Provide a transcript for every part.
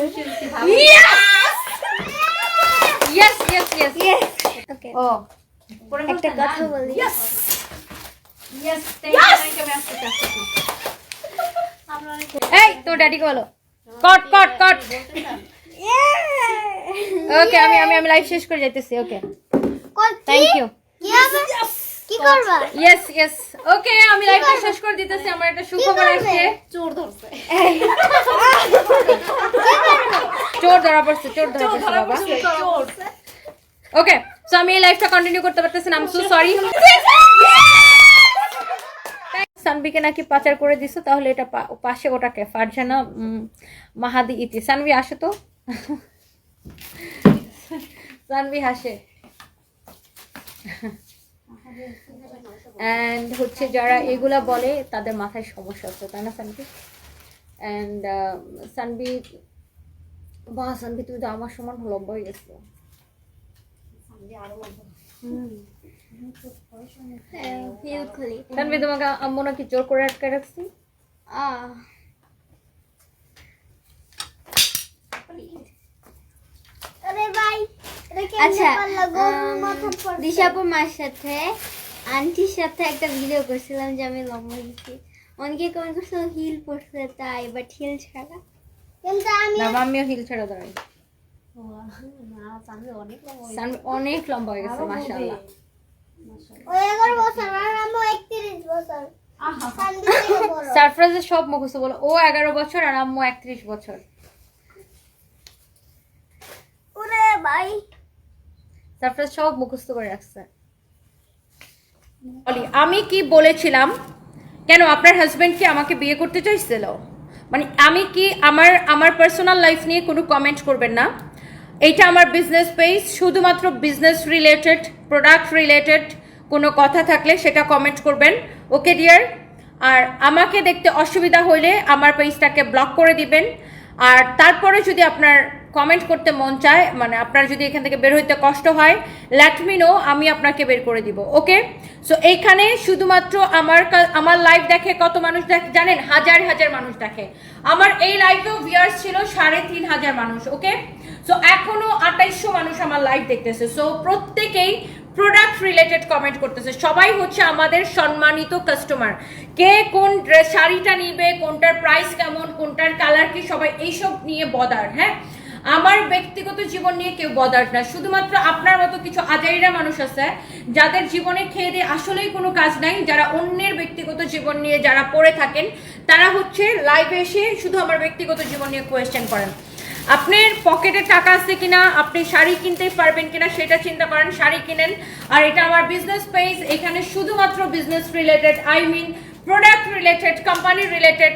Yes, yes, yes. Yes. Okay. Oh. একটা কথা বলি। Yes. Yes, thank you, thank you, Hey, তো ড্যাডিকে বলো। কট কট কট। ওকে, আমি লাইভ শেষ করে যাইতেছি। ওকে। Thank you. কি হবে? কি করবা? Yes yes. ওকে, আমি লাইভটা শেষ করে দিতেছি। আমার একটা সুখবর আসছে। চোর ধরছে। চোর ধরা পড়ছে বাবা। ওকে, সো আমি এই লাইভটা কন্টিনিউ করতে পারতেছি না। I am so sorry. সানভিকে নাকি পাচার করে দিছো, তাহলে এটা পাশে ওটাকে ফারজানা মাহাদি ইতি। সানভি আসে তো। সানভি হাসে। এন্ড হচ্ছে যারা এগুলা বলে তাদের মাথায় সমস্যা আছে, তাই না সানভি? এন্ড সানভি, বাহ সানভি তুমি তো আমার সমান লম্বা হয়ে গেছো। সানভি তোমাকে আম্মু নাকি জোর করে আটকে রাখছি। আচ্ছা, দিশাপুর মার সাথে আন্টির সাথে একটা ভিডিও করছিলাম যে আমি লম্বা দিচ্ছি। অনেকে কমেন্ট করছে হিল পড়ছে তাই, বাট হিল ছাড়া। কিন্তু আমি আমিও হিল ছাড়া দাঁড়াই। সানভি অনেক লম্বা হয়ে গেছে মাশাআল্লাহ। ও 11 বছর আর আমি 31 বছর। সারপ্রাইজে সব মুখস্থ বলো। ও 11 বছর আর আম্মু 31 বছর। ওরে ভাই, সারপ্রাইজ সব মুখস্থ করে রাখছে। আমি কি বলেছিলাম? কেন আপনার হাজবেন্ড কি আমাকে বিয়ে করতে চাইছিল? মানে আমি কি আমার পার্সোনাল লাইফ নিয়ে কোনো কমেন্ট করবেন না। এইটা আমার বিজনেস পেজ, শুধুমাত্র বিজনেস রিলেটেড, প্রোডাক্ট রিলেটেড কোনো কথা থাকলে সেটা কমেন্ট করবেন। Okay dear? আর আমাকে দেখতে অসুবিধা হইলে আমার পেজটাকে ব্লক করে দিবেন। আর তারপরে যদি আপনার কমেন্ট করতে মন চায়, মানে আপনার যদি এখান থেকে বের হইতে কষ্ট হয়, লেট মি নো, আমি আপনাকে বের করে দিব। ওকে, সো এইখানে শুধুমাত্র আমার লাইভ দেখে কত মানুষ দেখে জানেন? হাজার হাজার মানুষ দেখে। আমার এই লাইভেও ভিউয়ার্স ছিল 3500 মানুষ। ওকে, সো এখনো 2800 মানুষ আমার লাইভ দেখতেছে। সো প্রত্যেকেই প্রোডাক্ট রিলেটেড কমেন্ট করতেছে। সবাই হচ্ছে আমাদের সম্মানিত কাস্টমার। কে কোন শাড়িটা নিবে, কোনটার প্রাইস কেমন, কোনটার কালার কি, সবাই এইসব নিয়ে বদার। হ্যাঁ, আমার ব্যক্তিগত জীবন নিয়ে কেউ বদার না। শুধুমাত্র আপনার মতো কিছু আজাইরা মানুষ আছে যাদের জীবনে খেয়ে দিয়ে আসলেই কোনো কাজ নাই, যারা অন্যের ব্যক্তিগত জীবন নিয়ে যারা পড়ে থাকেন, তারা হচ্ছে লাইভে এসে শুধু আমার ব্যক্তিগত জীবন নিয়ে কোয়েশ্চেন করেন। আপনার পকেটে টাকা আছে কিনা, আপনি শাড়ি কিনতে পারবেন কিনা সেটা চিন্তা করেন, শাড়ি কিনেন। আর এটা আমার বিজনেস পেজ, এখানে শুধুমাত্র business related, I mean product related, company related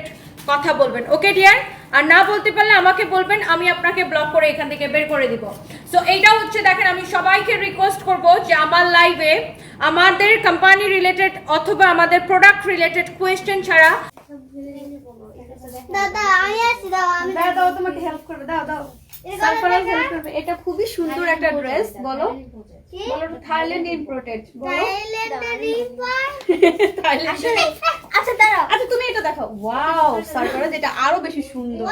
কথা বলবেন। Okay dear? আর না বলতে পারলে আমাকে বলবেন, আমি আপনাকে ব্লক করে এখান থেকে বের করে দিব। সো এইটা হচ্ছে দেখেন, আমি সবাইকে রিকোয়েস্ট করব যে আমার লাইভে আমাদের কোম্পানি রিলেটেড অথবা আমাদের প্রোডাক্ট রিলেটেড কোয়েশ্চেন ছাড়া। দাদা আমি আসি, দাও আমি দাও, তোমাকে হেল্প করবে, দাও দাও। সারপ্রাইজ হেল্প করবে। এটা খুবই সুন্দর একটা ড্রেস। বলো বলো, থাইল্যান্ড ইম্পোর্টেড। বলো থাইল্যান্ডের ইম্পোর্ট। থাইল্যান্ড। আচ্ছা দাঁড়াও, আচ্ছা তুমি এটা দেখো। ওয়াও, সারপ্রাইজ এটা আরো বেশি সুন্দর।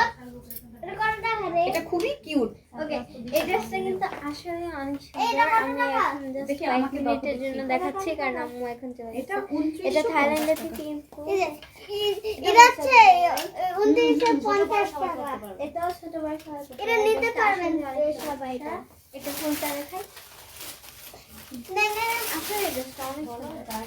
এটা কোনটা হবে? এটা খুবই কিউট। ওকে, এই ড্রেসটা কিন্তু আসলে অনেক সুন্দর। আমি এখন জাস্ট দেখি 5 আমাকে দাও তো মিনিটের জন্য দেখি। দেখাচ্ছি, কারণ আম্মু এখন চলে এটা গেছে। 2900 এটা থাইল্যান্ডের থেকে ইম্পোর্ট। এটা হচ্ছে 2950 টাকা। এটাও ছোট বড় সবাই। এটা নিতে পারবেন সবাই। এটা কোনটা দেখাই? না না, আসলে ড্রেসটা অনেক সুন্দর।